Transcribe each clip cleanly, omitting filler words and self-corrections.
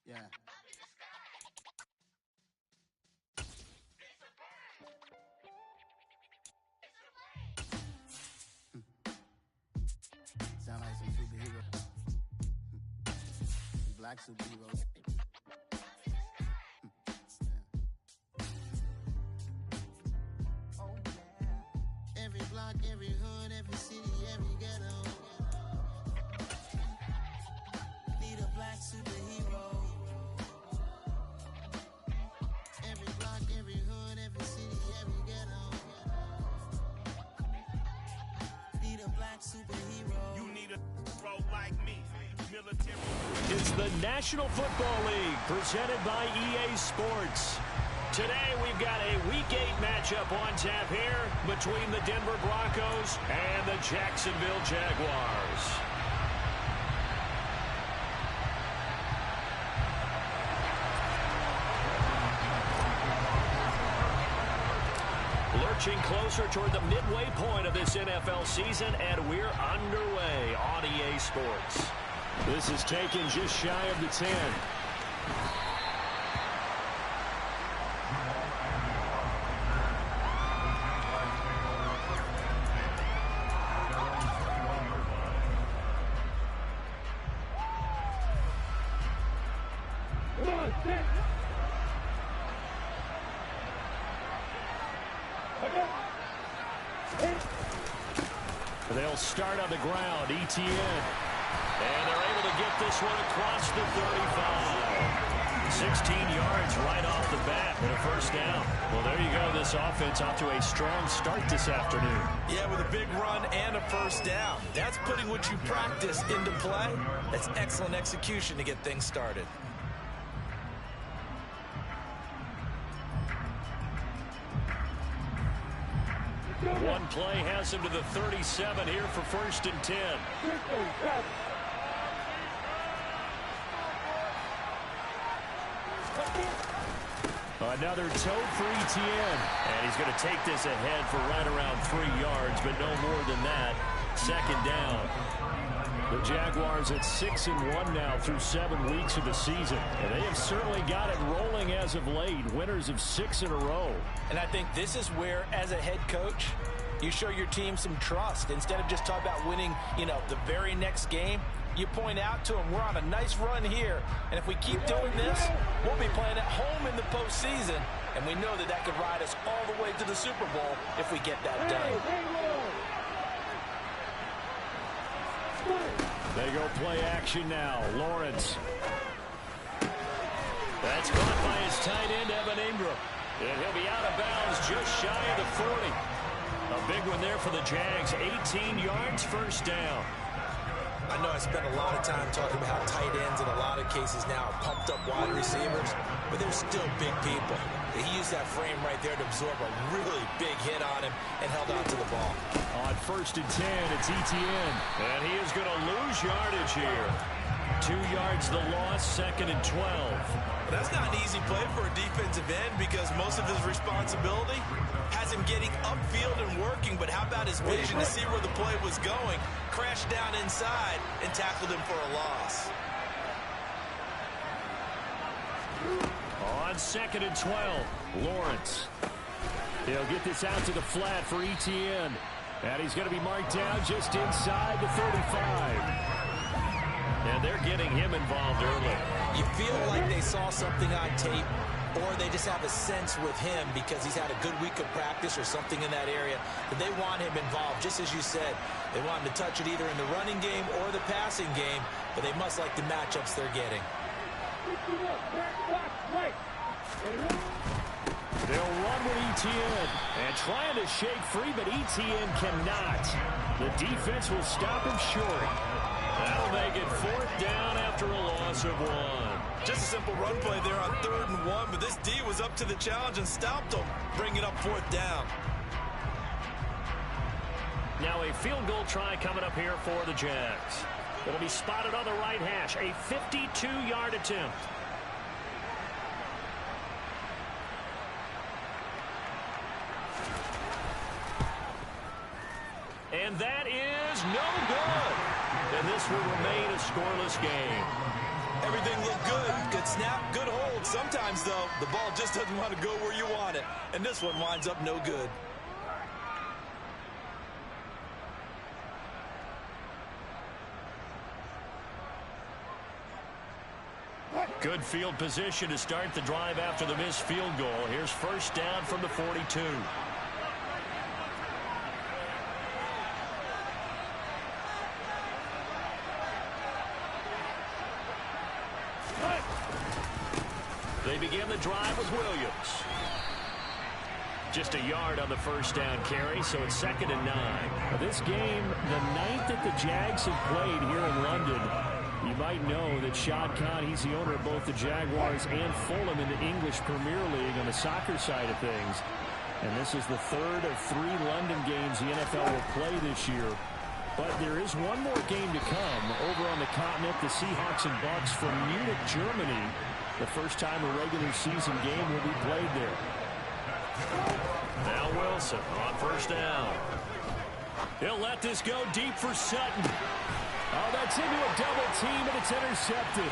Yeah. Sound like some superhero. Black superheroes. Every block, every hood, every city, every ghetto. Need a black superhero. Every block, every hood, every city, every ghetto. Need a black superhero. You need a hero like me. Military. It's the National Football League presented by EA Sports. Today we've got a Week 8 matchup on tap here between the Denver Broncos and the Jacksonville Jaguars. Lurching closer toward the midway point of this NFL season, and we're underway on EA Sports. This is taken just shy of the 10. They'll start on the ground, ETN. And they're able to get this one across the 35. 16 yards right off the bat and a first down. Well, there you go. This offense off to a strong start this afternoon. Yeah, with a big run and a first down. That's putting what you practice into play. That's excellent execution to get things started. One play has him to the 37 here for 1st and 10. Another toe for ETN. And he's going to take this ahead for right around 3 yards, but no more than that. 2nd down. The Jaguars at 6-1 now through 7 weeks of the season. And they have certainly got it rolling as of late. Winners of 6 in a row. And I think this is where, as a head coach, you show your team some trust. Instead of just talking about winning, the very next game, you point out to them, we're on a nice run here. And if we keep doing this, we'll be playing at home in the postseason. And we know that could ride us all the way to the Super Bowl if we get that done. They go play action now. Lawrence. That's caught by his tight end, Evan Ingram. And he'll be out of bounds just shy of the 40. A big one there for the Jags. 18 yards, first down. I know I spent a lot of time talking about how tight ends in a lot of cases now are pumped up wide receivers, but they're still big people. He used that frame right there to absorb a really big hit on him and held on to the ball. On 1st and 10, it's ETN. And he is going to lose yardage here. 2 yards the loss, 2nd and 12. But that's not an easy play for a defensive end because most of his responsibility has him getting upfield and working. But how about his vision to see where the play was going? Crashed down inside and tackled him for a loss. On 2nd and 12, Lawrence. He'll get this out to the flat for ETN. And he's going to be marked down just inside the 35. And they're getting him involved early. You feel like they saw something on tape, or they just have a sense with him because he's had a good week of practice or something in that area that they want him involved. Just as you said, they want him to touch it either in the running game or the passing game, but they must like the matchups they're getting. They'll run with ETN and trying to shake free, but ETN cannot. The defense will stop him short. That'll make it 4th down after a loss of 1. Just a simple run play there on 3rd and 1, but this D was up to the challenge and stopped him, bringing up 4th down. Now a field goal try coming up here for the Jags. It'll be spotted on the right hash, a 52-yard attempt. And that is no good. And this will remain a scoreless game. Everything looked good. Good snap, good hold. Sometimes, though, the ball just doesn't want to go where you want it. And this one winds up no good. Good field position to start the drive after the missed field goal. Here's first down from the 42. They begin the drive with Williams. Just a yard on the first down carry, so it's 2nd and 9. Now this game, the 9th that the Jags have played here in London. You might know that Shad Khan, he's the owner of both the Jaguars and Fulham in the English Premier League on the soccer side of things. And this is the 3rd of 3 London games the NFL will play this year. But there is one more game to come over on the continent, the Seahawks and Bucks from Munich, Germany. The first time a regular season game will be played there. Now Wilson on first down. He'll let this go deep for Sutton. Oh, that's into a double team, and it's intercepted.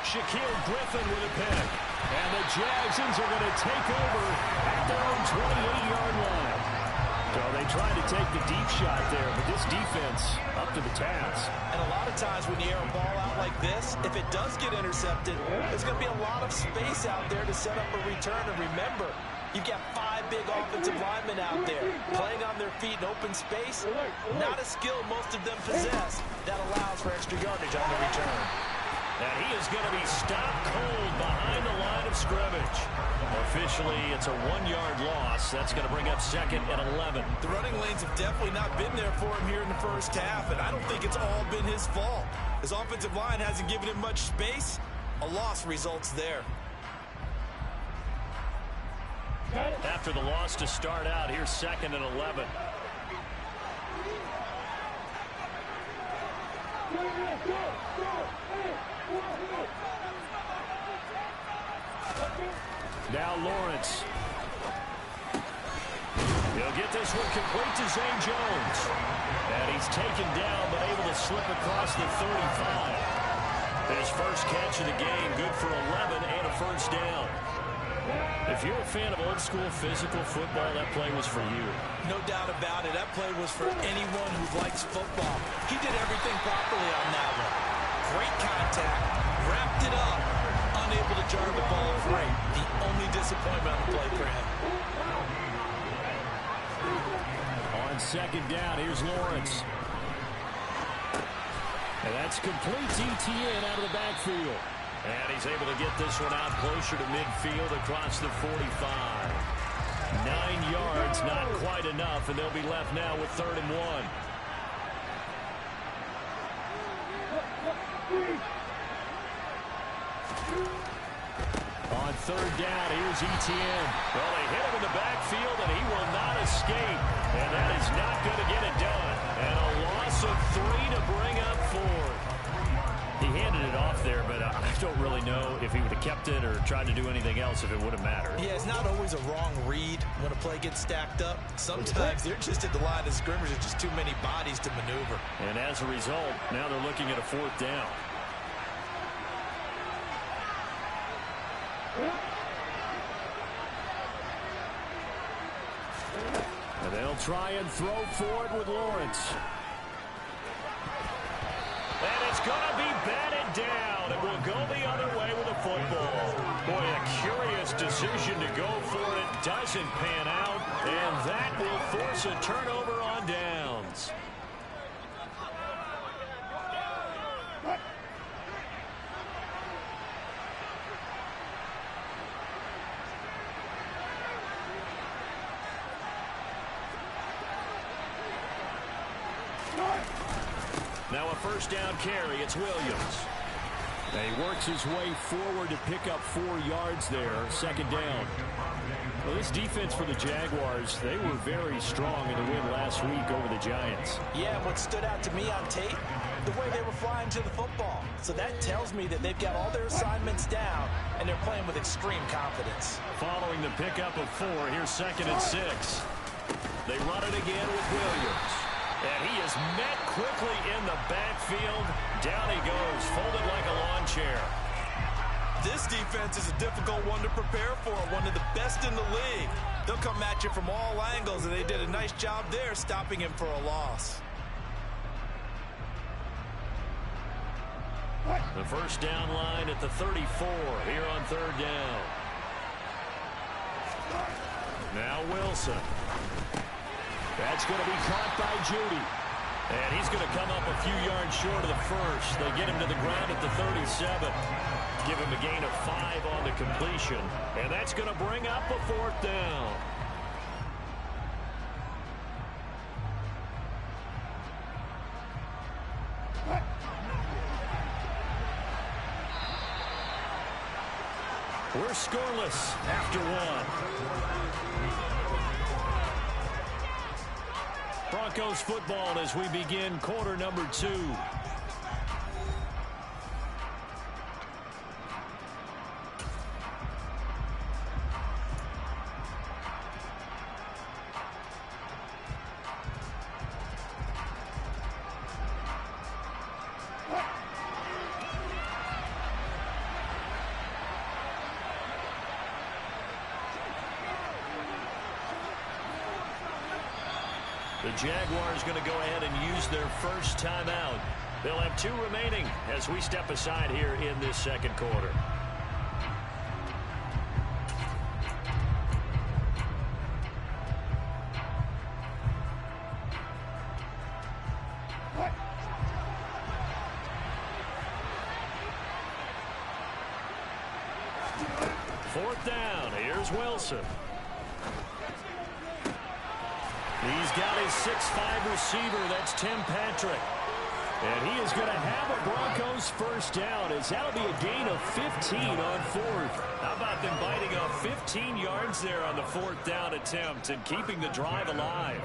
Shaquille Griffin with a pick. And the Jagsons are going to take over at their own 28-yard line. So they tried to take the deep shot there, but this defense up to the task. And a lot of times when you air a ball out like this, if it does get intercepted, there's going to be a lot of space out there to set up a return. And remember, you've got 5 big offensive linemen out there playing on their feet in open space. Not a skill most of them possess that allows for extra yardage on the return. And he is going to be stopped cold behind the line of scrimmage. Officially, it's a 1-yard loss. That's going to bring up 2nd and 11. The running lanes have definitely not been there for him here in the first half, and I don't think it's all been his fault. His offensive line hasn't given him much space. A loss results there. After the loss to start out, here's 2nd and 11. Now Lawrence. He'll get this one complete to Zay Jones. And he's taken down, but able to slip across the 35. His first catch of the game, good for 11 and a first down. If you're a fan of old-school physical football, that play was for you. No doubt about it. That play was for anyone who likes football. He did everything properly on that one. Great contact, wrapped it up, unable to jar the ball free. The only disappointment on the play for him. On 2nd down, here's Lawrence. And that's complete ETN out of the backfield. And he's able to get this one out closer to midfield across the 45. 9 yards, not quite enough, and they'll be left now with 3rd and 1. On 3rd down, here's ETN. Well, they hit him in the backfield, and he will not escape. And that is not going to get it done. And a loss of 3 to bring up 4th. He handed it off there, but I don't really know if he would have kept it or tried to do anything else if it would have mattered. Yeah, it's not always a wrong read when a play gets stacked up. Sometimes they're just at the line of scrimmage. There's just too many bodies to maneuver. And as a result, now they're looking at a 4th down. And they'll try and throw forward with Lawrence. And it's going to be batted down. It will go the other way with the football. Boy, a curious decision to go for it. Doesn't pan out. And that will force a turnover on downs. Now a first down carry. It's Williams. And he works his way forward to pick up 4 yards there. 2nd down. Well, this defense for the Jaguars, they were very strong in the win last week over the Giants. Yeah, what stood out to me on tape, the way they were flying to the football. So that tells me that they've got all their assignments down, and they're playing with extreme confidence. Following the pickup of 4, here's 2nd and 6. They run it again with Williams. And he is met quickly in the backfield. Down he goes, folded like a lawn chair. This defense is a difficult one to prepare for, one of the best in the league. They'll come at you from all angles, and they did a nice job there stopping him for a loss. The first down line at the 34 here on third down. Now Wilson. That's going to be caught by Judy. And he's going to come up a few yards short of the first. They get him to the ground at the 37. Give him a gain of 5 on the completion. And that's going to bring up a fourth down. We're scoreless after one. Broncos football as we begin quarter number 2. The Jaguars going to go ahead and use their first timeout. They'll have 2 remaining as we step aside here in this second quarter. Fourth down. Here's Wilson. He's got his 6'5" receiver. That's Tim Patrick. And he is going to have a Broncos first down as that'll be a gain of 15 on fourth. How about them biting off 15 yards there on the fourth down attempt and keeping the drive alive?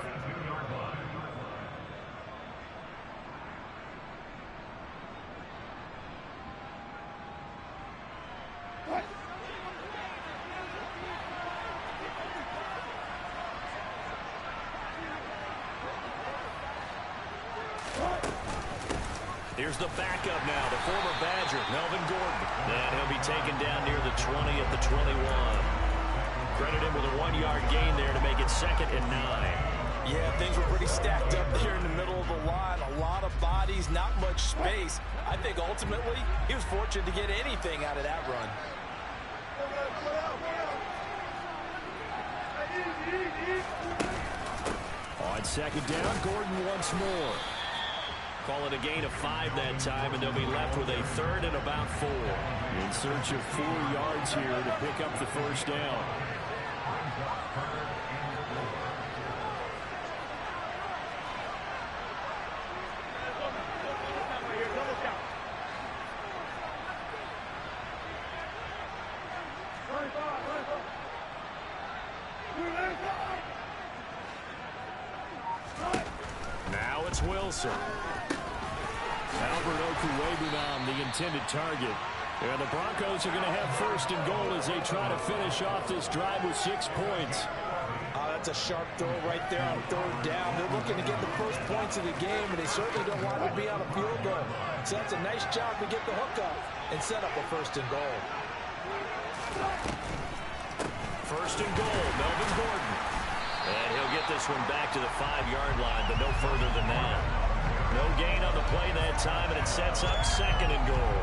Here's the backup now, the former Badger, Melvin Gordon. And he'll be taken down near the 20 at the 21. Credit him with a 1-yard gain there to make it 2nd and 9. Yeah, things were pretty stacked up there in the middle of the line. A lot of bodies, not much space. I think ultimately he was fortunate to get anything out of that run. On second down, Gordon once more. Call it a gain of 5 that time, and they'll be left with a 3rd and about 4. In search of 4 yards here to pick up the first down. Now it's Wilson. Albert Okuwebunam, the intended target. And the Broncos are going to have 1st and goal as they try to finish off this drive with 6 points. That's a sharp throw right there on 3rd down. They're looking to get the first points of the game, and they certainly don't want to be on a field goal. So that's a nice job to get the hook up and set up a 1st and goal. 1st and goal, Melvin Gordon. And he'll get this one back to the 5-yard line, but no further than that. No gain on the play that time, and it sets up 2nd and goal.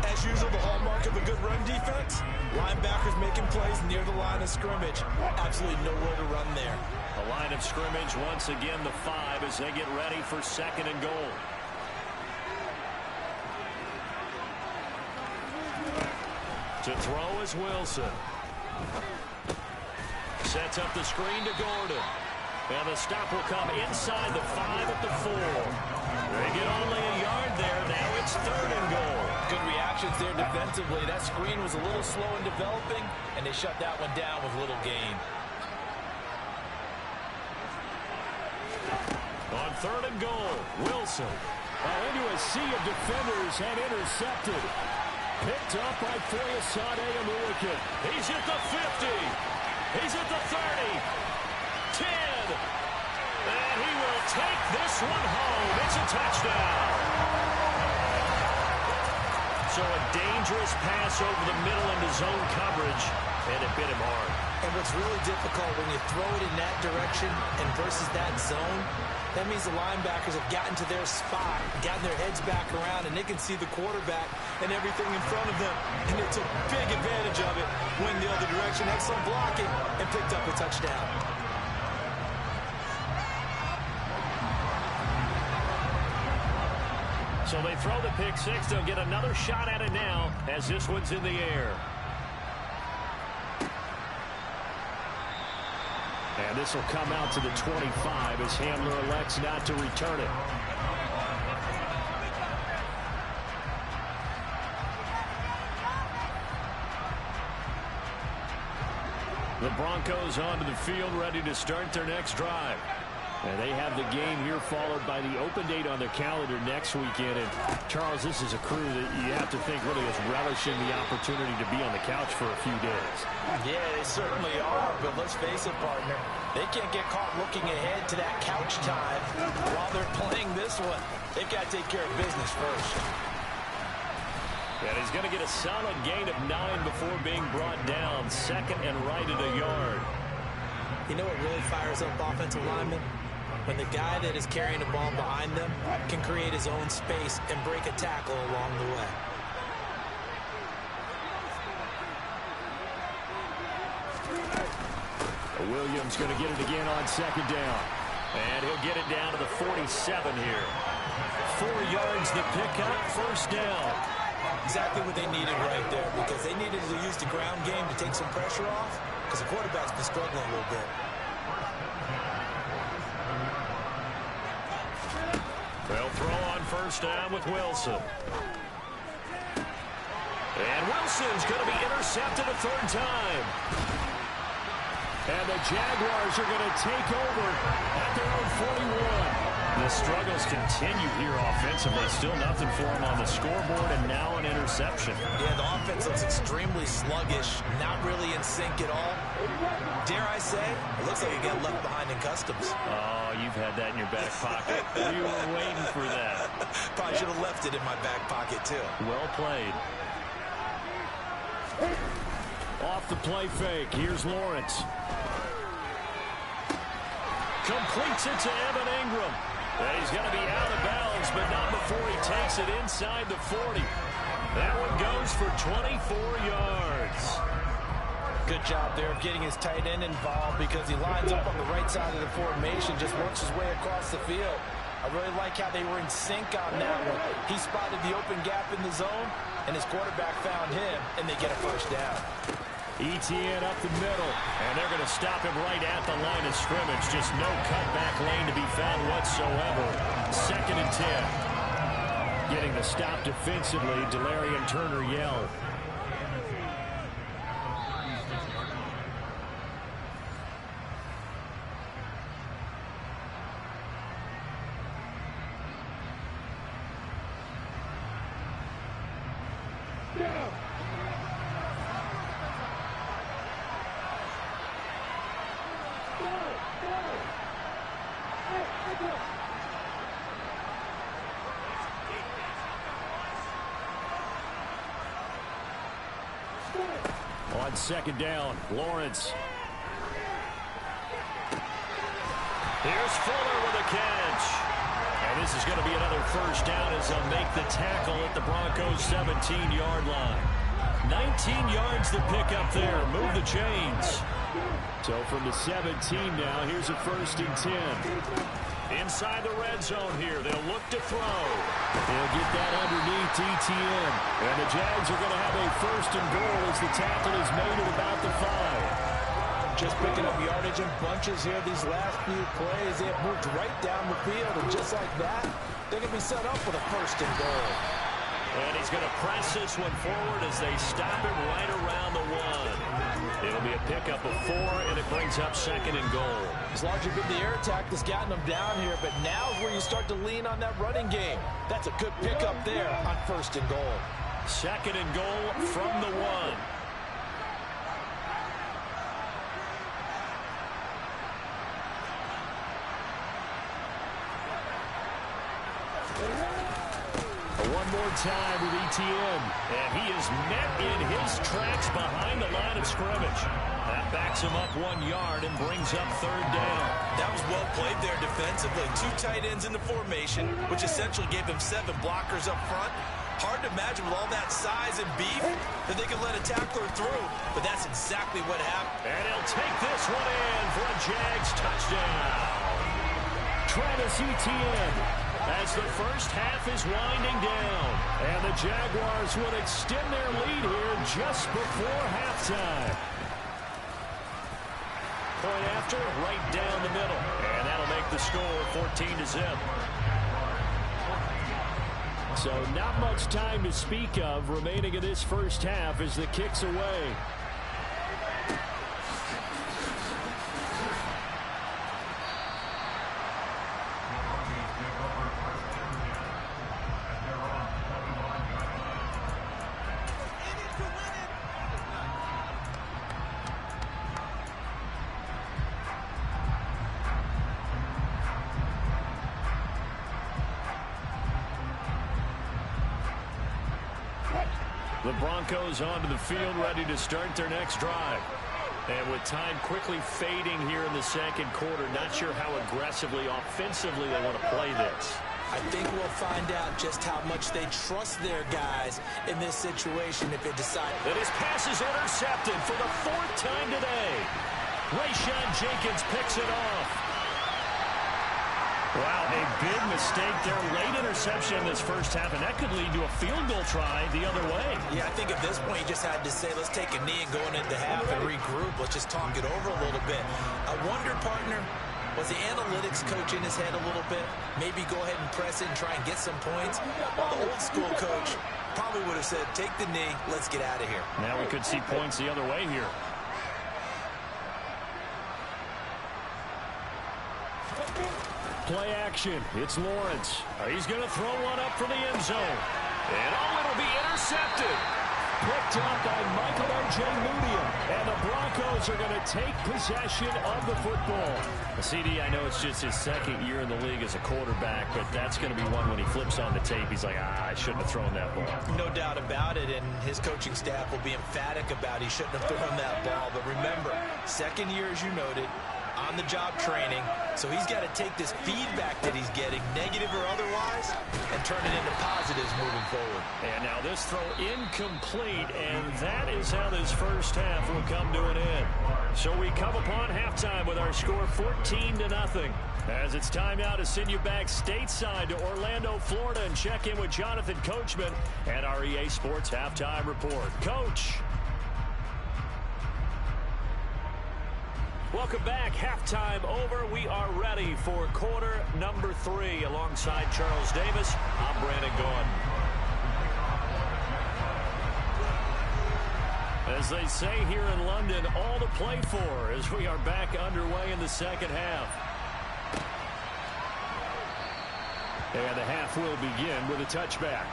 As usual, the hallmark of a good run defense, linebackers making plays near the line of scrimmage. Absolutely nowhere to run there. The line of scrimmage, once again, the 5 as they get ready for 2nd and goal. To throw is Wilson. Sets up the screen to Gordon. And the stop will come inside the 5 at the 4. They get only a yard there. Now it's 3rd and goal. Good reactions there defensively. That screen was a little slow in developing, and they shut that one down with little gain. On 3rd and goal, Wilson. Into a sea of defenders and intercepted. Picked up by Foyesade Amuakin. He's at the 50. He's at the 30. 10. And he will take this one home. It's a touchdown. So a dangerous pass over the middle into zone coverage, and it bit him hard. And what's really difficult when you throw it in that direction and versus that zone, that means the linebackers have gotten to their spot, gotten their heads back around, and they can see the quarterback and everything in front of them. And they took big advantage of it, went the other direction, excellent blocking, and picked up a touchdown. So they throw the pick six. They'll get another shot at it now as this one's in the air. And this will come out to the 25 as Hamler elects not to return it. The Broncos onto the field, ready to start their next drive. And they have the game here followed by the open date on their calendar next weekend. And Charles, this is a crew that you have to think really is relishing the opportunity to be on the couch for a few days. Yeah, they certainly are, but let's face it, partner. They can't get caught looking ahead to that couch time while they're playing this one. They've got to take care of business first. And he's going to get a solid gain of 9 before being brought down. Second and right at a yard. You know what really fires up offensive linemen? When the guy that is carrying the ball behind them can create his own space and break a tackle along the way. Williams going to get it again on second down. And he'll get it down to the 47 here. 4 yards the pickup, first down. Exactly what they needed right there, because they needed to use the ground game to take some pressure off, because the quarterback's been struggling a little bit. They'll throw on first down with Wilson. And Wilson's going to be intercepted a third time. And the Jaguars are going to take over at their own 41. The struggles continue here offensively. Still nothing for them on the scoreboard, and now an interception. Yeah, the offense looks extremely sluggish, not really in sync at all. Dare I say, it looks like it got left behind in customs. Oh, you've had that in your back pocket. You were waiting for that. Probably should have left it in my back pocket, too. Well played. Off the play fake. Here's Lawrence. Completes it to Evan Ingram. And he's going to be out of bounds, but not before he takes it inside the 40. That one goes for 24 yards. Good job there of getting his tight end involved, because he lines up on the right side of the formation, just works his way across the field. I really like how they were in sync on that one. He spotted the open gap in the zone, and his quarterback found him, and they get a first down. ETN up the middle, and they're going to stop him right at the line of scrimmage. Just no cutback lane to be found whatsoever. Second and 10. Getting the stop defensively, Delarian Turner-Yell. On second down, Lawrence. Here's Fuller with a catch. And this is going to be another first down as they'll make the tackle at the Broncos' 17-yard line. 19 yards to pick up there. Move the chains. So from the 17 now, here's a first and 10. Inside the red zone here. They'll look to throw. They'll get that underneath ETN. And the Jags are going to have a first and goal as the tackle is made at about the 5. Just picking up yardage in bunches here these last few plays. They have moved right down the field, and just like that, they're going to be set up with a first and goal. And he's going to press this one forward as they stop him right around the 1. It'll be a pickup of 4, and it brings up second and goal. It's largely been the air attack that's gotten them down here, but now is where you start to lean on that running game. That's a good pickup there on first and goal. Second and goal from the 1. one more time with ETN. And he is met in his tracks behind the line of scrimmage. That backs him up 1 yard and brings up third down. That was well played there defensively. 2 tight ends in the formation, which essentially gave him 7 blockers up front. Hard to imagine with all that size and beef that they could let a tackler through, but that's exactly what happened. And he'll take this one in for a Jags touchdown. Travis Etienne as the first half is winding down. And the Jaguars would extend their lead here just before halftime. Point after, right down the middle. And that'll make the score 14-0. So not much time to speak of remaining in this first half as the kick's away. The Broncos onto the field, ready to start their next drive. And with time quickly fading here in the second quarter, not sure how aggressively, offensively they want to play this. I think we'll find out just how much they trust their guys in this situation if they decide. And his pass is intercepted for the 4th time today. Rayshawn Jenkins picks it off. Wow, a big mistake there. Late interception in this first half, and that could lead to a field goal try the other way. Yeah, I think at this point you just had to say, let's take a knee and go into half and regroup. Let's just talk it over a little bit. I wonder, partner, was the analytics coach in his head a little bit? Maybe go ahead and press it and try and get some points? Well, the old school coach probably would have said, take the knee, let's get out of here. Now we could see points the other way here. Play action. It's Lawrence. He's going to throw one up for the end zone. And it'll be intercepted. Picked up by Michael Ojemudia. And the Broncos are going to take possession of the football. CD, I know it's just his second year in the league as a quarterback, but that's going to be one when he flips on the tape. He's like, I shouldn't have thrown that ball. No doubt about it, and his coaching staff will be emphatic about he shouldn't have thrown that ball. But remember, second year, as you noted, on-the-job training, so he's got to take this feedback that he's getting, negative or otherwise, and turn it into positives moving forward. And now this throw incomplete, and that is how this first half will come to an end. So we come upon halftime with our score 14-0. As it's time now to send you back stateside to Orlando, Florida, and check in with Jonathan Coachman and our EA Sports Halftime Report. Coach. Welcome back. Halftime over. We are ready for quarter number 3. Alongside Charles Davis, I'm Brandon Gaudin. As they say here in London, all to play for as we are back underway in the second half. And the half will begin with a touchback.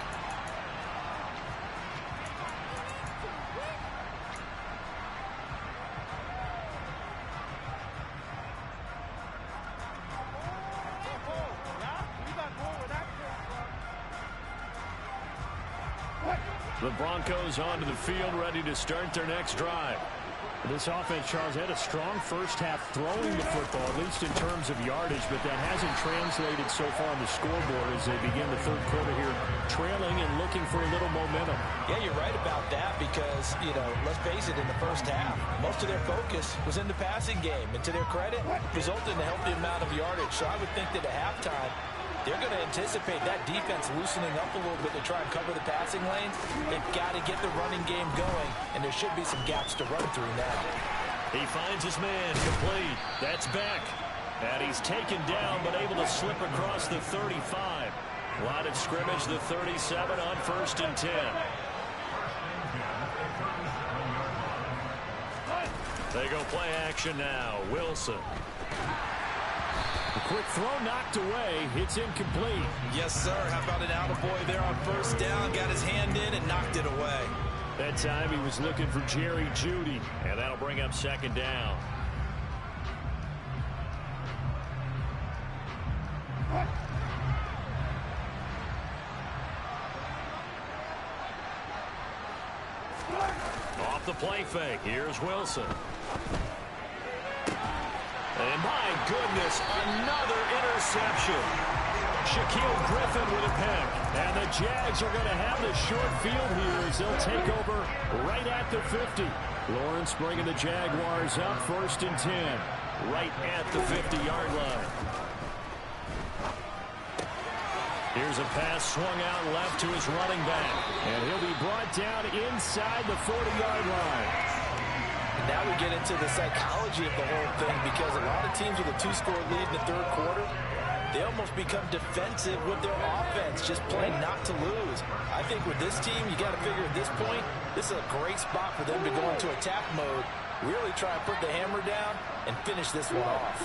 The Broncos onto the field, ready to start their next drive. This offense, Charles, had a strong first half throwing the football, at least in terms of yardage, but that hasn't translated so far on the scoreboard as they begin the third quarter here, trailing and looking for a little momentum. Yeah, you're right about that because, let's face it, in the first half, most of their focus was in the passing game. And to their credit, resulted in a healthy amount of yardage. So I would think that at halftime, they're going to anticipate that defense loosening up a little bit to try and cover the passing lanes. They've got to get the running game going, and there should be some gaps to run through now. He finds his man complete. That's Beck. And he's taken down, but able to slip across the 35. Line of scrimmage, the 37 on 1st and 10. They go play action now. Wilson. A quick throw knocked away. It's incomplete. Yes, sir. How about an attaboy there on 1st down? Got his hand in and knocked it away. That time he was looking for Jerry Jeudy, and that'll bring up 2nd down. off the play fake. Here's Wilson. And my goodness, another interception. Shaquille Griffin with a pick. And the Jags are going to have the short field here as they'll take over right at the 50. Lawrence bringing the Jaguars up 1st and 10. Right at the 50-yard line. Here's a pass swung out left to his running back. And he'll be brought down inside the 40-yard line. Now we get into the psychology of the whole thing, because a lot of teams with a 2-score lead in the third quarter, they almost become defensive with their offense, just playing not to lose. I think with this team, you got to figure at this point, this is a great spot for them to go into attack mode, really try and put the hammer down and finish this one off.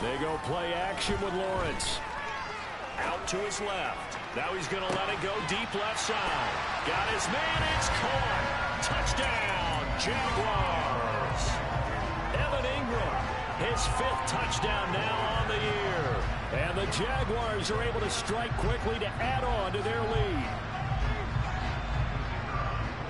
They go play action with Lawrence. Out to his left. Now he's going to let it go deep left side. Got his man. It's caught. Touchdown, Jaguars. Evan Ingram, his 5th touchdown now on the year. And the Jaguars are able to strike quickly to add on to their lead.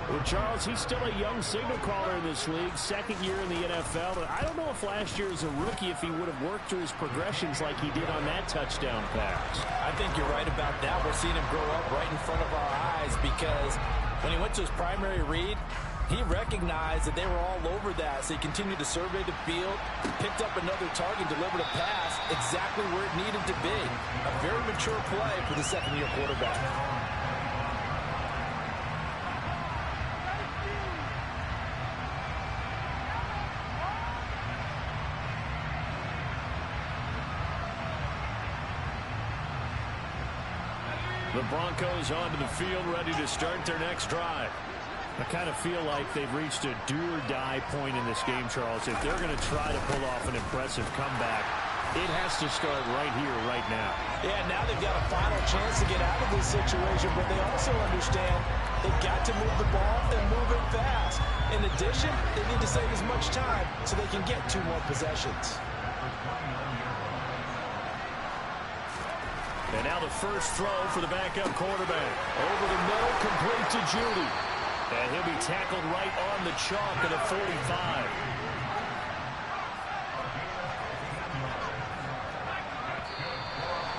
Well, Charles, he's still a young signal caller in this league, 2nd year in the NFL. But I don't know if last year as a rookie, if he would have worked through his progressions like he did on that touchdown pass. I think you're right about that. We're seeing him grow up right in front of our eyes, because when he went to his primary read, he recognized that they were all over that. So he continued to survey the field, picked up another target, delivered a pass exactly where it needed to be. A very mature play for the 2nd-year quarterback. The Broncos onto the field, ready to start their next drive. I kind of feel like they've reached a do-or-die point in this game, Charles. If they're going to try to pull off an impressive comeback, it has to start right here, right now. Yeah, now they've got a final chance to get out of this situation, but they also understand they've got to move the ball and move it fast. In addition, they need to save as much time so they can get 2 more possessions. And now the first throw for the backup quarterback. Over the middle, complete to Judy. And he'll be tackled right on the chalk at a 45.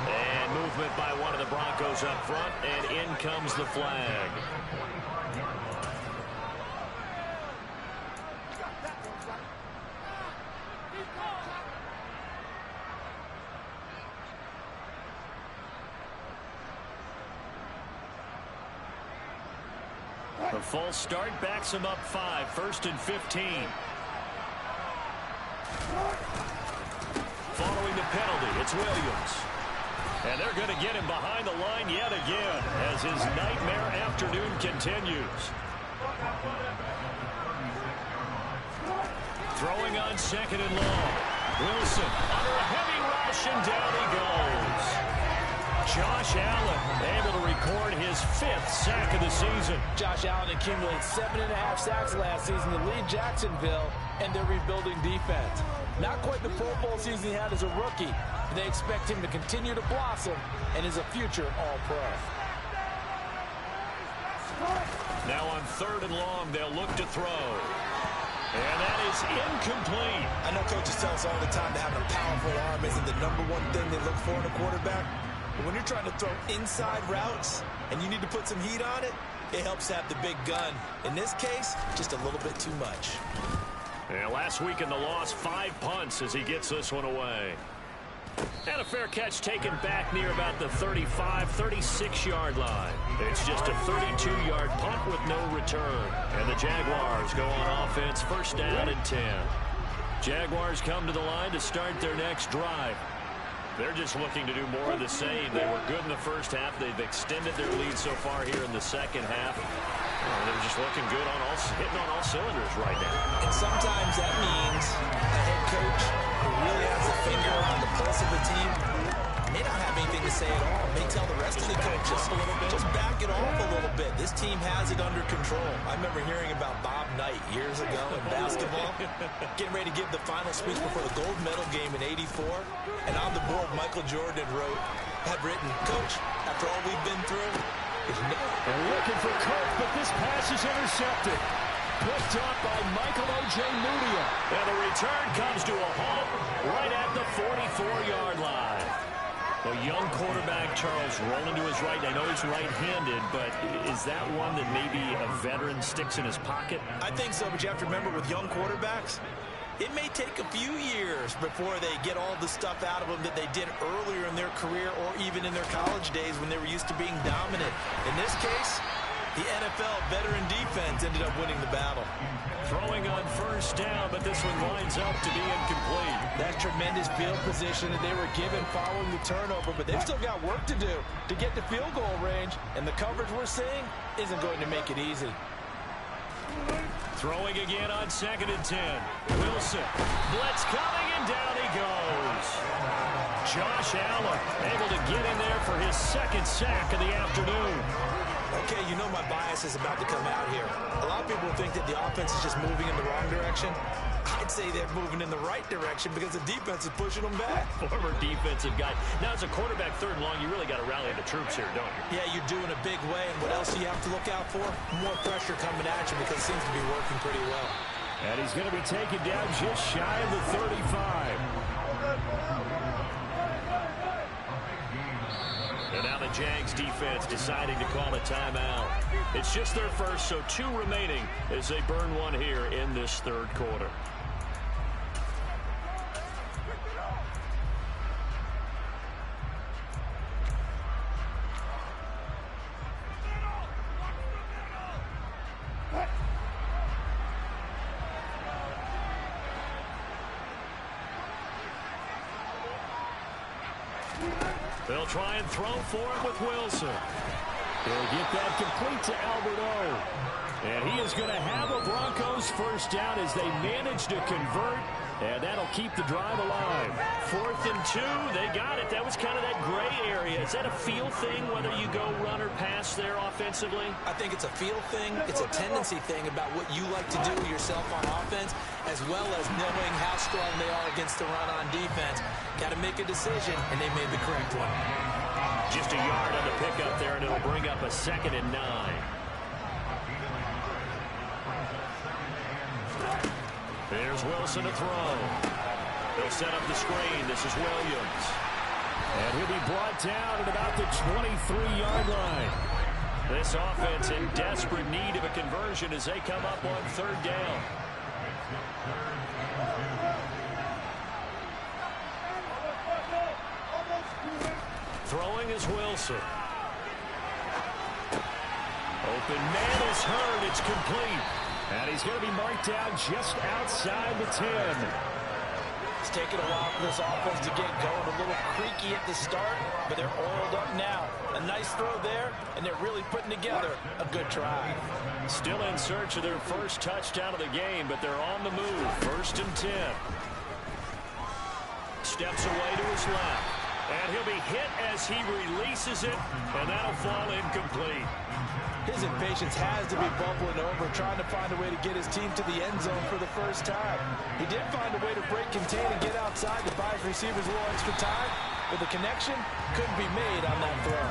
And movement by one of the Broncos up front, and in comes the flag. A false start backs him up 5, 1st and 15. Following the penalty, it's Williams. And they're going to get him behind the line yet again as his nightmare afternoon continues. Throwing on 2nd and long. Wilson under a heavy rush, and down he goes. Josh Allen able to record his 5th sack of the season. Josh Allen accumulated 7.5 sacks last season to lead Jacksonville and their rebuilding defense. Not quite the Pro Bowl season he had as a rookie. They expect him to continue to blossom and is a future All-Pro. Now on 3rd and long, they'll look to throw. And that is incomplete. I know coaches tell us all the time that having a powerful arm isn't the #1 thing they look for in a quarterback. But when you're trying to throw inside routes and you need to put some heat on it, it helps have the big gun. In this case, just a little bit too much. And last week in the loss, 5 punts as he gets this one away. And a fair catch taken back near about the 35, 36-yard line. It's just a 32-yard punt with no return. And the Jaguars go on offense, 1st down and 10. Jaguars come to the line to start their next drive. They're just looking to do more of the same. They were good in the first half. They've extended their lead so far here in the second half. They're just looking good on hitting on all cylinders right now. And sometimes that means a head coach who really has a finger on the pulse of the team may not have anything to say at all. May tell the rest of the coaches, just back it off a little bit. This team has it under control. I remember hearing about Bob Knight years ago in basketball, getting ready to give the final speech before the gold medal game in '84. And on the board, Michael Jordan had written, "Coach, after all we've been through, they're looking for Kirk, but this pass is intercepted. Picked up by Michael O.J. Mudia. And the return comes to a halt right at the 44-yard line. A young quarterback, Charles, rolling to his right. I know he's right-handed, but is that one that maybe a veteran sticks in his pocket? I think so, but you have to remember with young quarterbacks, it may take a few years before they get all the stuff out of them that they did earlier in their career or even in their college days when they were used to being dominant. In this case, the NFL veteran defense ended up winning the battle. Throwing on first down, but this one winds up to be incomplete. That tremendous field position that they were given following the turnover, but they've still got work to do to get to field goal range, and the coverage we're seeing isn't going to make it easy. Throwing again on 2nd and 10. Wilson. Blitz coming, and down he goes. Josh Allen able to get in there for his second sack of the afternoon. Okay, you know my bias is about to come out here. A lot of people think that the offense is just moving in the wrong direction. I'd say they're moving in the right direction because the defense is pushing them back. Former defensive guy. Now, as a quarterback, 3rd and long, you really got to rally the troops here, don't you? Yeah, you're doing a big way, and what else do you have to look out for? More pressure coming at you because it seems to be working pretty well. And he's going to be taken down just shy of the 35. And now the Jags defense deciding to call a timeout. It's just their first, so 2 remaining as they burn one here in this 3rd quarter. They'll try and throw for it with Wilson. They'll get that complete to Albert O. And he is going to have a Broncos first down as they manage to convert. And that'll keep the drive alive. 4th and 2. They got it. That was kind of that gray area. Is that a feel thing, whether you go run or pass there offensively? I think it's a feel thing. It's a tendency thing about what you like to do yourself on offense, as well as knowing how strong they are against the run on defense. Got to make a decision, and they made the correct one. Just a yard on the pickup there, and it'll bring up a 2nd and 9. There's Wilson to throw. They'll set up the screen. This is Williams. And he'll be brought down at about the 23-yard line. This offense in desperate need of a conversion as they come up on 3rd down. Throwing is Wilson. Open man is heard. It's complete. And he's going to be marked down just outside the 10. It's taken a while for this offense to get going. A little creaky at the start, but they're oiled up now. A nice throw there, and they're really putting together a good drive. Still in search of their first touchdown of the game, but they're on the move. 1st and 10. Steps away to his left. And he'll be hit as he releases it, and that'll fall incomplete. His impatience has to be bubbling over, trying to find a way to get his team to the end zone for the first time. He did find a way to break contain and get outside to buy his receivers a little extra time, but the connection couldn't be made on that throw.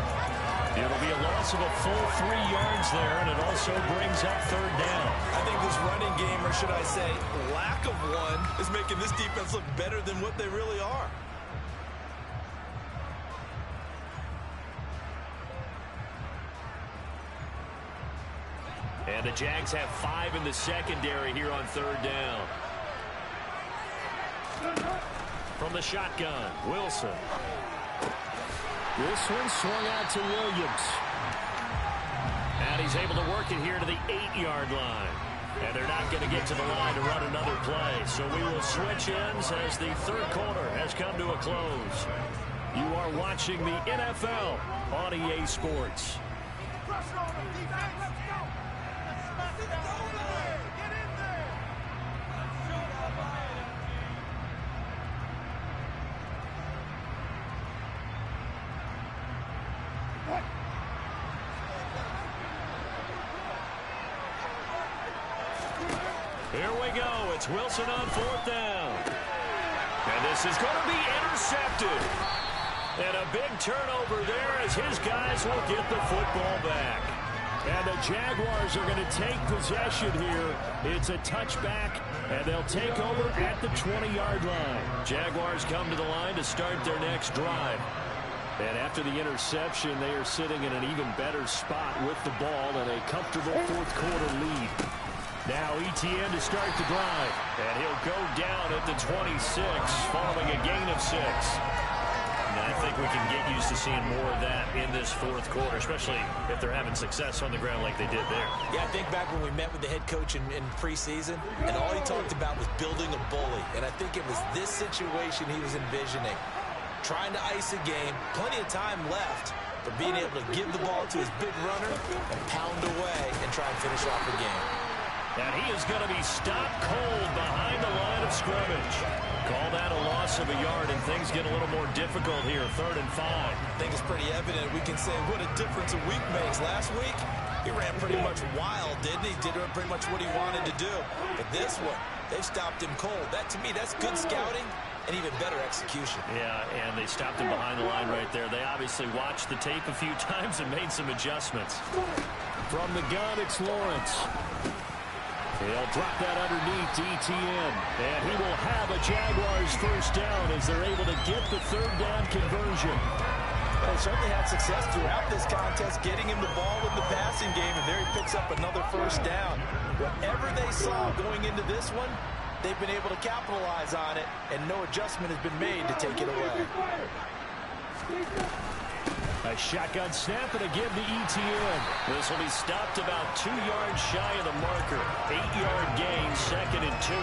It'll be a loss of a full 3 yards there, and it also brings up 3rd down. I think this running game, or should I say lack of one, is making this defense look better than what they really are. And the Jags have 5 in the secondary here on 3rd down. From the shotgun, Wilson. This one swung out to Williams. And he's able to work it here to the 8-yard line. And they're not going to get to the line to run another play. So we will switch ends as the 3rd quarter has come to a close. You are watching the NFL on EA Sports. Pressure on the defense. Let's go. Here we go. It's Wilson on 4th down. And this is going to be intercepted. And a big turnover there as his guys will get the football back. And the Jaguars are going to take possession here. It's a touchback, and they'll take over at the 20-yard line. Jaguars come to the line to start their next drive. And after the interception, they are sitting in an even better spot with the ball and a comfortable fourth-quarter lead. Now Etienne to start the drive. And he'll go down at the 26 following a gain of 6. And I think we can get used to seeing more of that in this fourth quarter, especially if they're having success on the ground like they did there. Yeah, I think back when we met with the head coach in preseason, and all he talked about was building a bully. And I think it was this situation he was envisioning. Trying to ice a game, plenty of time left, but being able to give the ball to his big runner and pound away and try and finish off the game. And he is going to be stopped cold behind the line of scrimmage. Call that a loss of a yard, and things get a little more difficult here, 3rd and 5. I think it's pretty evident. We can say what a difference a week makes. Last week, he ran pretty much wild, didn't he? Did pretty much what he wanted to do. But this one, they've stopped him cold. That, to me, that's good scouting and even better execution. Yeah, and they stopped him behind the line right there. They obviously watched the tape a few times and made some adjustments. From the gun, it's Lawrence. He'll drop that underneath to Etienne. And he will have a Jaguars first down as they're able to get the 3rd down conversion. They certainly had success throughout this contest, getting him the ball in the passing game, and there he picks up another first down. Whatever they saw going into this one, they've been able to capitalize on it, and no adjustment has been made to take it away. A shotgun snap and a give to Etienne. This will be stopped about 2 yards shy of the marker. 8-yard gain, 2nd and 2.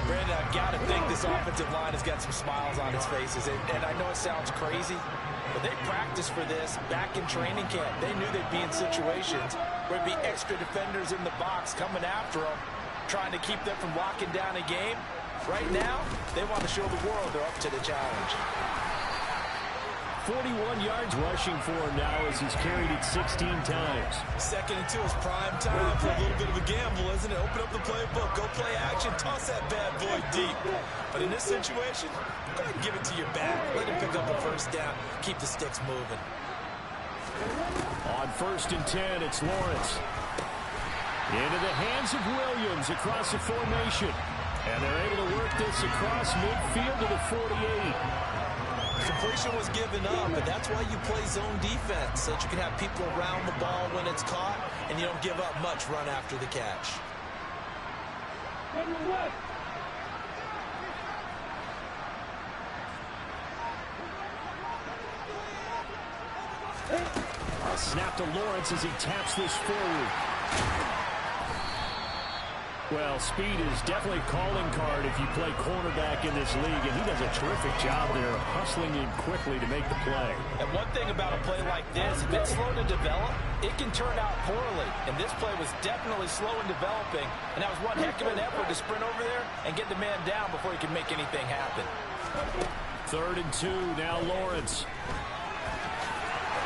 Brandon, I've got to think this offensive line has got some smiles on its faces. And I know it sounds crazy, but they practiced for this back in training camp. They knew they'd be in situations where there'd be extra defenders in the box coming after them, trying to keep them from locking down a game. Right now, they want to show the world they're up to the challenge. 41 yards rushing for him now as he's carried it 16 times. 2nd and 2 is prime time for a little bit of a gamble, isn't it? Open up the playbook, go play action, toss that bad boy deep. But in this situation, go ahead and give it to your back. Let him pick up a first down. Keep the sticks moving. On 1st and 10, it's Lawrence. Into the hands of Williams across the formation. And they're able to work this across midfield to the 48. Completion was given up, but that's why you play zone defense, so that you can have people around the ball when it's caught, and you don't give up much run after the catch. A snap to Lawrence as he taps this forward. Well, speed is definitely a calling card if you play cornerback in this league, and he does a terrific job there hustling in quickly to make the play. And one thing about a play like this, if it's slow to develop, it can turn out poorly. And this play was definitely slow in developing, and that was one heck of an effort to sprint over there and get the man down before he could make anything happen. 3rd and 2, now Lawrence.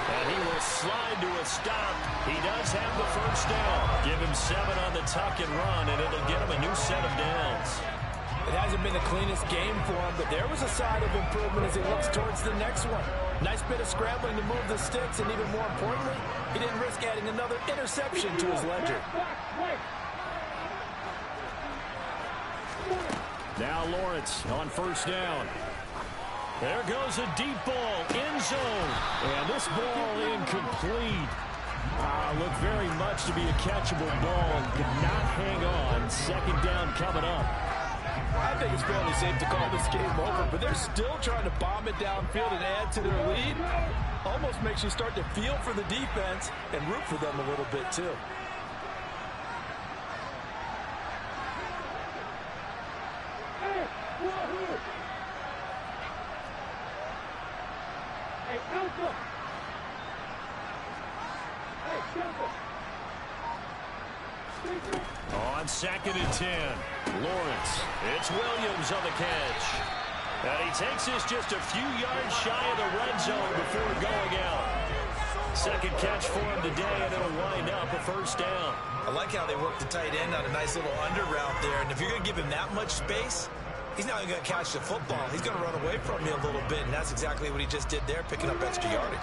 And he will slide to a stop. He does have the first down. Give him 7 on the tuck and run, and it'll get him a new set of downs. It hasn't been the cleanest game for him, but there was a sign of improvement as he looks towards the next one. Nice bit of scrambling to move the sticks, and even more importantly, he didn't risk adding another interception to his ledger. Now Lawrence on 1st down. There goes a deep ball, end zone. And this ball incomplete. Looked very much to be a catchable ball and could not hang on. 2nd down coming up. I think it's fairly safe to call this game over, but they're still trying to bomb it downfield and add to their lead. Almost makes you start to feel for the defense and root for them a little bit too. On 2nd and 10, Lawrence. It's Williams on the catch. And he takes this just a few yards shy of the red zone before going out. Second catch for him today, and it'll wind up a first down. I like how they work the tight end on a nice little under route there. And if you're going to give him that much space, he's not even going to catch the football. He's going to run away from you a little bit, and that's exactly what he just did there, picking up extra yardage.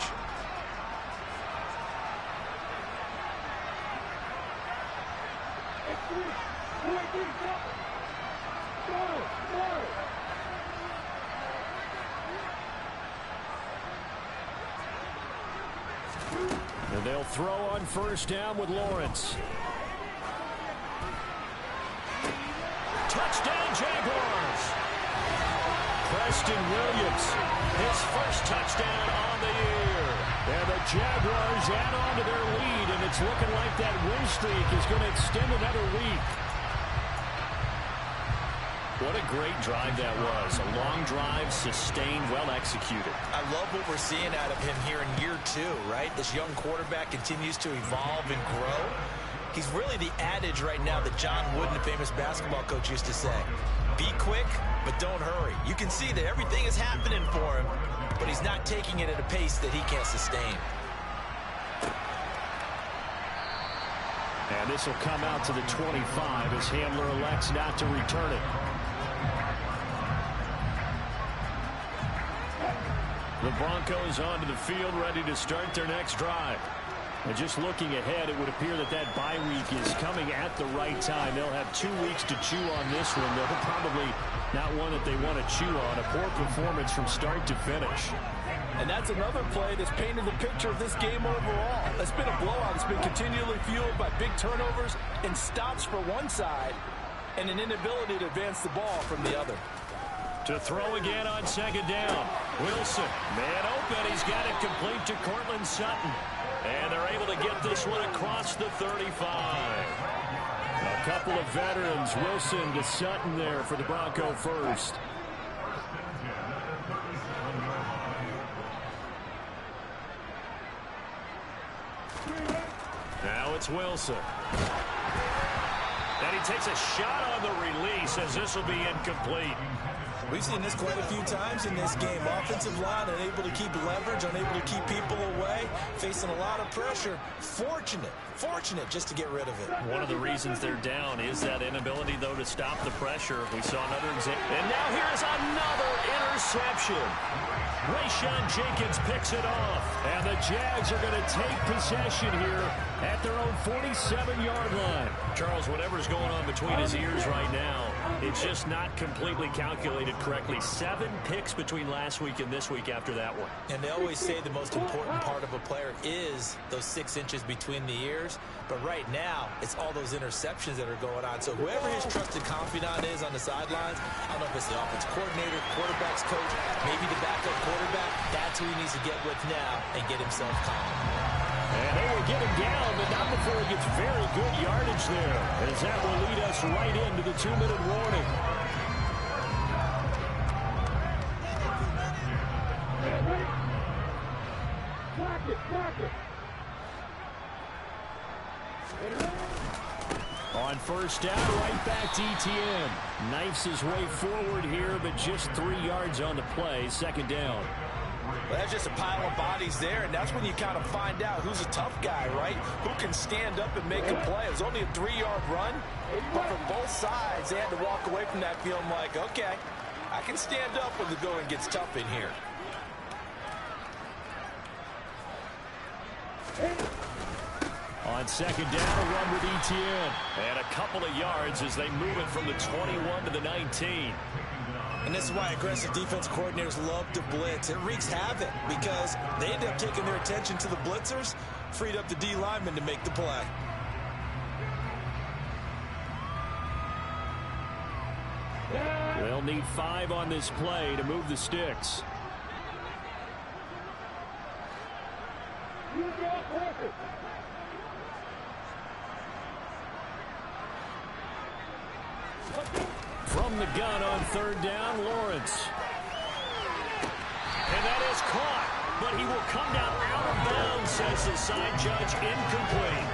And they'll throw on first down with Lawrence. Touchdown, Jaguars. Preston Williams, his first touchdown on the year. And the Jaguars add on to their lead, and it's looking like that win streak is going to extend another week. What a great drive that was. A long drive, sustained, well executed. I love what we're seeing out of him here in year 2, right? This young quarterback continues to evolve and grow. He's really the adage right now that John Wooden, the famous basketball coach, used to say. Be quick, but don't hurry. You can see that everything is happening for him, but he's not taking it at a pace that he can't sustain. And this will come out to the 25 as Handler elects not to return it. The Broncos onto the field, ready to start their next drive. And just looking ahead, it would appear that that bye week is coming at the right time. They'll have 2 weeks to chew on this one. They'll probably not one that they want to chew on. A poor performance from start to finish. And that's another play that's painted the picture of this game overall. It's been a blowout. It's been continually fueled by big turnovers and stops for one side and an inability to advance the ball from the other. To throw again on second down. Wilson, man open. He's got it complete to Cortland Sutton. And they're able to get this one across the 35. A couple of veterans, Wilson to Sutton there for the Bronco first. Now it's Wilson. And he takes a shot on the release as this will be incomplete. We've seen this quite a few times in this game. Offensive line unable to keep leverage, unable to keep people away, facing a lot of pressure. Fortunate just to get rid of it. One of the reasons they're down is that inability, though, to stop the pressure. We saw another example. And now here's another interception. Rayshon Jenkins picks it off. And the Jags are going to take possession here at their own 47-yard line. Charles, whatever's going on between his ears right now, it's just not completely calculated correctly. 7 picks between last week and this week after that one. And they always say the most important part of a player is those 6 inches between the ears. But right now, it's all those interceptions that are going on. So whoever his trusted confidant is on the sidelines, I don't know if it's the offensive coordinator, quarterback's coach, maybe the backup quarterback, that's who he needs to get with now and get himself calm. And they will get him down, but not before he gets very good yardage there, as that will lead us right into the 2-minute warning. On first down, right back to ETN. Knifes his way forward here, but just 3 yards on the play. Second down. Well, that's just a pile of bodies there, and that's when you kind of find out who's a tough guy, right? Who can stand up and make a play. It was only a 3-yard run, but for both sides, they had to walk away from that feeling like, okay, I can stand up when the going gets tough in here. On second down, a run with ETN. And a couple of yards as they move it from the 21 to the 19. And this is why aggressive defense coordinators love to blitz. It wreaks havoc because they end up taking their attention to the blitzers, freed up the D lineman to make the play. They'll need 5 on this play to move the sticks. From the gun on third down, Lawrence. And that is caught, but he will come down out of bounds, says the side judge, incomplete.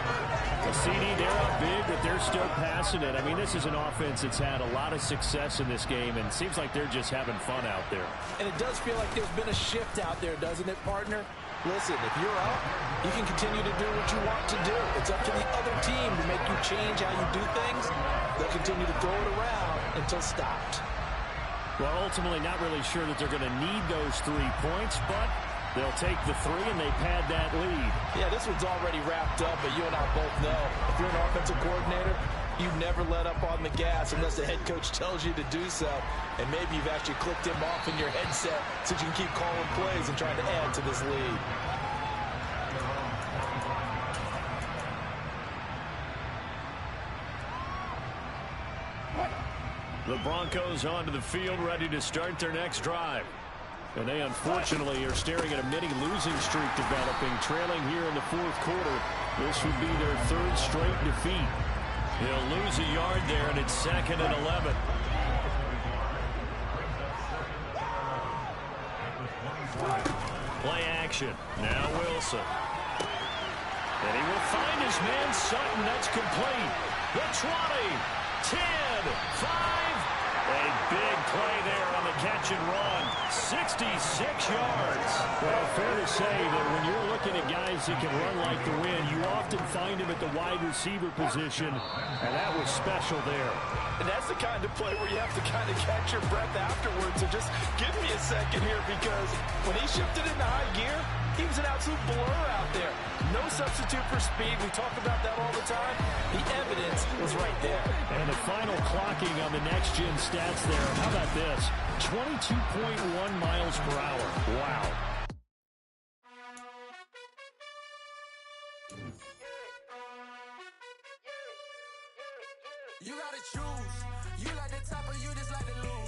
A CD, they're up big, but they're still passing it. I mean, this is an offense that's had a lot of success in this game, and it seems like they're just having fun out there. And it does feel like there's been a shift out there, doesn't it, partner? Listen, if you're up, you can continue to do what you want to do. It's up to the other team to make you change how you do things. They'll continue to throw it around until stopped. Well, ultimately not really sure that they're going to need those 3 points, but they'll take the 3 and they pad that lead. Yeah, this one's already wrapped up, but you and I both know if you're an offensive coordinator, you never let up on the gas unless the head coach tells you to do so. And maybe you've actually clicked him off in your headset so you can keep calling plays and trying to add to this lead. The Broncos onto the field, ready to start their next drive. And they unfortunately are staring at a mini losing streak developing, trailing here in the 4th quarter. This would be their 3rd straight defeat. He'll lose a yard there, and it's 2nd and 11. Play action. Now Wilson. And he will find his man Sutton. That's complete. The 20, 10, 5. A big play there on the catch and run. 66 yards. Well, fair to say that when you're looking at guys that can run like the wind, you often find him at the wide receiver position, and that was special there. And that's the kind of play where you have to kind of catch your breath afterwards. So just give me a second here, because when he shifted into high gear, he was an absolute blur out there. No substitute for speed. We talk about that all the time. The evidence was right there. And the final clocking on the next-gen stats there. How about this? 22.1 miles per hour. Wow. You gotta choose. You like the top or you just like the lose.